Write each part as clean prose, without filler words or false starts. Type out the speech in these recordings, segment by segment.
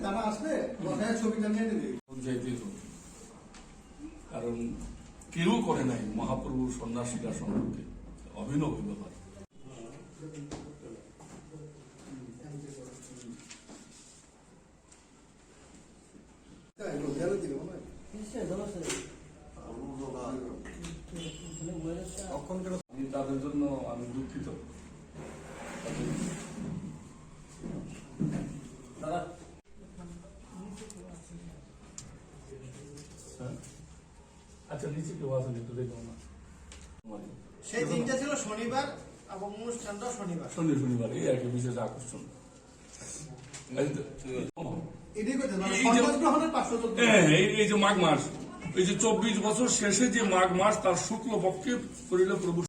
দানা আসলে ছবিটা নিয়ে নেবে। কারণ কেউ করে নাই মহাপ্রভু সন্ন্যাসীরা সম্পর্কে অভিনব ব্যাপার। তাদের জন্য আমি দুঃখিত। আচ্ছা নিচে কেউ আসেন একটু দেখো না। সেই দিনটা ছিল শনিবার এবং অনুষ্ঠানটা শনিবার এই আর কি বিশেষ আকর্ষণ। এই যে মাঘ মাস, এই যে 24 বছর শেষে যে মাঘ মাস তার শুক্ল পক্ষে করিল প্রভু।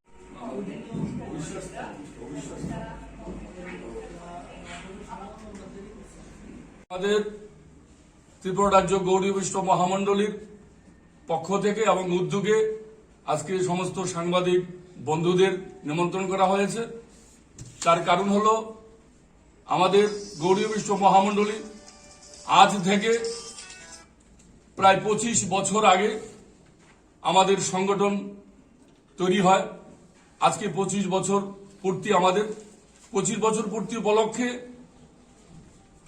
আমাদের ত্রিপুরা রাজ্য গৌড়ী বৈষ্ণব মহামণ্ডলীর পক্ষ থেকে এবং উদ্যোগে আজকে সমস্ত সাংবাদিক বন্ধুদের নিমন্ত্রণ করা হয়েছে। তার কারণ হল আমাদের গৌড়ী বৈষ্ণব মহামণ্ডলী আজ থেকে প্রায় 25 বছর আগে আমাদের সংগঠন তৈরি হয়। আজকে 25 বছর পূর্তি, আমাদের 25 বছর পূর্তি উপলক্ষে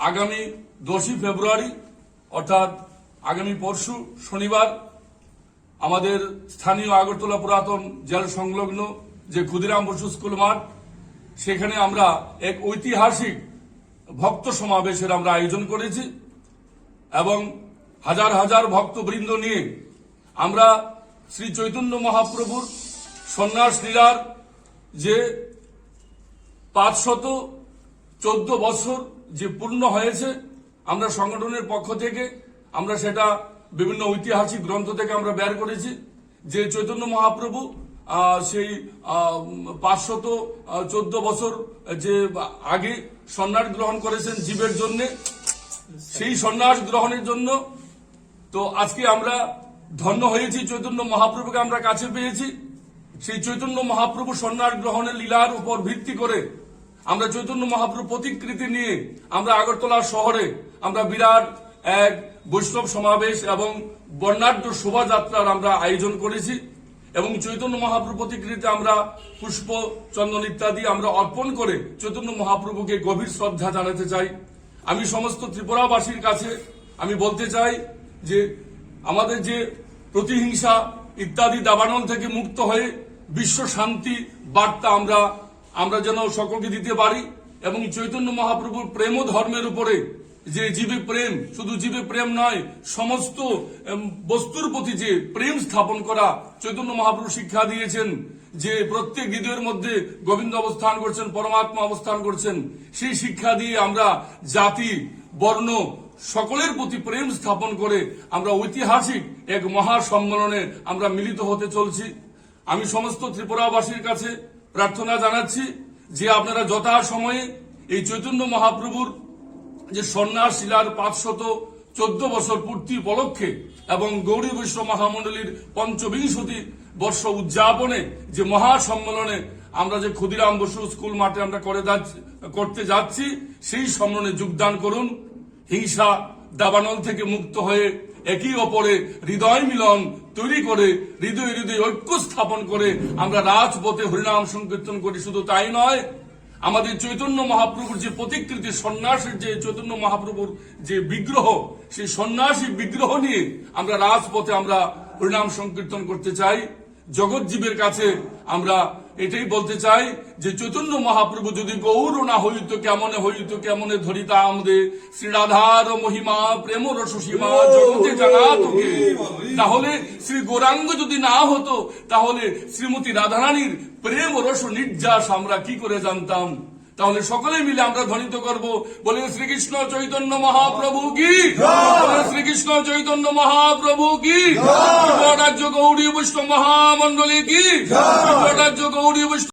আগামী 10ই ফেব্রুয়ারি অর্থাৎ আগামী পরশু শনিবার আমাদের স্থানীয় আগরতলা পুরাতন জেল সংলগ্ন যে ক্ষুদিরাম বসু স্কুল মাঠ, সেখানে আমরা এক ঐতিহাসিক ভক্ত সমাবেশের আমরা আয়োজন করেছি এবং হাজার হাজার ভক্তবৃন্দ নিয়ে আমরা শ্রী চৈতন্য মহাপ্রভুর সন্ন্যাস লীলার যে 514 বছর যে পূর্ণ হয়েছে, আমরা সংগঠনের পক্ষ থেকে আমরা সেটা বিভিন্ন ঐতিহাসিক গ্রন্থ থেকে আমরা বের করেছি যে চৈতন্য মহাপ্রভু সেই 514 বছর যে আগে সন্ন্যাস গ্রহণ করেছেন জীবের জন্য, সেই সন্ন্যাস গ্রহণের জন্য তো আজকে আমরা ধন্য হয়েছি, চৈতন্য মহাপ্রভুকে আমরা কাছে পেয়েছি। সেই চৈতন্য মহাপ্রভু সন্ন্যাস গ্রহণের লীলার উপর ভিত্তি করে আমরা চৈতন্য মহাপ্রভু প্রতিকৃতি নিয়ে আমরা আগরতলা শহরে আমরা বিরাট এক বৈষ্ণব সমাবেশ এবং বর্ণাঢ্য শোভাযাত্রার আমরা আয়োজন করেছি এবং চৈতন্য মহাপ্রভু প্রতিকৃতিতে আমরা পুষ্প চন্দন ইত্যাদি আমরা অর্পণ করে চৈতন্য মহাপ্রভুকে গভীর শ্রদ্ধা জানাতে চাই। আমি সমস্ত ত্রিপুরাবাসীর কাছে আমি বলতে চাই যে আমাদের যে প্রতিহিংসা ইত্যাদি দাবানল থেকে মুক্ত হয়ে বিশ্ব শান্তি বার্তা আমরা যেন সকলকে দিতে পারি এবং চৈতন্য মহাপ্রভুর প্রেম ধর্মের উপরে যে জীবে প্রেম, শুধু জীবে প্রেম নয়, সমস্ত বস্তুর প্রতি যে প্রেম স্থাপন করা চৈতন্য মহাপ্রভু শিক্ষা দিয়েছেন যে প্রত্যেক হৃদয়ের মধ্যে গোবিন্দ অবস্থান করছেন, পরমাত্মা অবস্থান করছেন। সেই শিক্ষা দিয়ে আমরা জাতি বর্ণ সকলের প্রতি প্রেম স্থাপন করে আমরা ঐতিহাসিক এক মহা সম্মেলনে আমরা মিলিত হতে চলছি। আমি সমস্ত ত্রিপুরাবাসীর কাছে প্রার্থনা জানাচ্ছি যে আপনারা যথাসময়ে এই চৈতন্য মহাপ্রভুর যে সন্ন্যাস লীলার 514 বছর পূর্তি উপলক্ষে এবং গৌড়ী বৈষ্ণব মহামণ্ডলীর 25 বর্ষ উদযাপনে যে মহা সম্মেলনে আমরা যে ক্ষুদিরাম বসু স্কুল মাঠে আমরা করতে যাচ্ছি, সেই সম্মেলনে যোগদান করুন। হিংসা দাবানল থেকে মুক্ত হয়ে একই অপরে হৃদয় মিলন তৈরি করে হৃদয় হৃদয় ঐক্য স্থাপন করে আমরা রাজপথে হরিনাম সংকীর্তন করি। শুধু তাই নয়, আমাদের চৈতন্য মহাপ্রভুর যে প্রতিকৃতি সন্ন্যাসের যে চৈতন্য মহাপ্রভুর যে বিগ্রহ, সেই সন্ন্যাসী বিগ্রহ নিয়ে আমরা রাজপথে আমরা হরিনাম সংকীর্তন করতে চাই। জগৎ জীবের কাছে আমরা এটাই বলতে চাই যে চৈতন্য মহাপ্রভু যদি গৌর না হইত কেমনে ধরিতাম দে শ্রী রাধার মহিমা প্রেম রসসীমা জগতে জানাতকে, তাহলে শ্রী গৌরাঙ্গ যদি না হতো তাহলে শ্রীমতী রাধারানীর প্রেম রস নির্যাস আমরা কি করে জানতাম। তাহলে সকলে মিলে আমরা ধ্বনিত করব, বলে শ্রীকৃষ্ণ চৈতন্য মহাপ্রভু কি, শ্রীকৃষ্ণ চৈতন্য মহাপ্রভু কি, রাজ্য গৌড়ী বৈষ্ণব মহামণ্ডলী কি, রাজ্য গৌড়ী বৈষ্ণব।